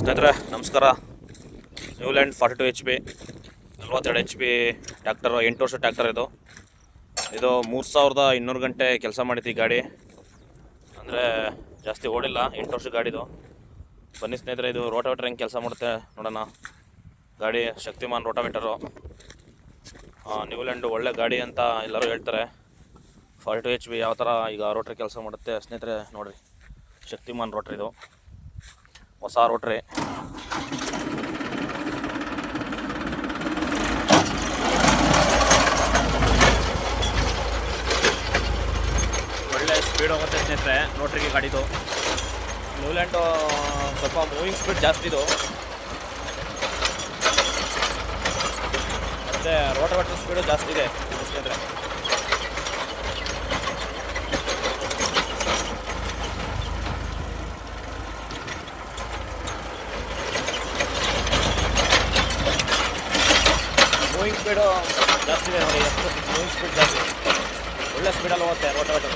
ಸ್ನೇಹಿತರೆ ನಮಸ್ಕಾರ. Newland 42 HP 42 HP tractor, 8 ವರ್ಷ ಟ್ಯಾಕ್ಟರ್ ಇದು 3200 ಗಂಟೆ ಕೆಲಸ ಮಾಡಿತ್ತು ಈ ಗಾಡಿ. ಅಂದರೆ ಜಾಸ್ತಿ ಓಡಿಲ್ಲ, 8 ವರ್ಷ ಗಾಡಿದು. ಬನ್ನಿ ಸ್ನೇಹಿತರೆ, ಇದು ರೋಟಾವೇಟರ್ ಹೆಂಗೆ ಕೆಲಸ ಮಾಡುತ್ತೆ ನೋಡೋಣ. ಗಾಡಿ ಶಕ್ತಿಮಾನ್ ರೋಟಾವೇಟರು. ನ್ಯೂಲ್ಯಾಂಡು ಒಳ್ಳೆ ಗಾಡಿ ಅಂತ ಎಲ್ಲರೂ ಹೇಳ್ತಾರೆ. 42 HP ಯಾವ ಥರ ಈಗ ರೋಟ್ರಿ ಕೆಲಸ ಮಾಡುತ್ತೆ ಸ್ನೇಹಿತರೆ ನೋಡಿರಿ. ಶಕ್ತಿಮಾನ್ ರೋಟ್ರಿದು ಹೊಸ ರೋಟ್ರಿ. ಒಳ್ಳೆ ಸ್ಪೀಡ್ ಹೋಗುತ್ತೆ ಸ್ನೇಹಿತರೆ ರೋಟ್ರಿಗೆ ಗಾಡಿದು. ನ್ಯೂಲ್ಯಾಂಡು ಸ್ವಲ್ಪ ಮೂವಿಂಗ್ ಸ್ಪೀಡ್ ಜಾಸ್ತಿ ಇದು, ಮತ್ತು ರೋಟಾವೇಟರ್ ಸ್ಪೀಡು ಜಾಸ್ತಿ ಇದೆ ಸ್ನೇಹಿತರೆ. ಮೂವಿಂಗ್ ಸ್ಪೀಡು ಜಾಸ್ತಿ ಇದೆ ನೋಡಿ, ಮೂವಿಂಗ್ ಸ್ಪೀಡ್ ಜಾಸ್ತಿ, ಒಳ್ಳೆ ಸ್ಪೀಡಲ್ಲಿ ಹೋಗುತ್ತೆ ರೋಟಾವೇಟರ್.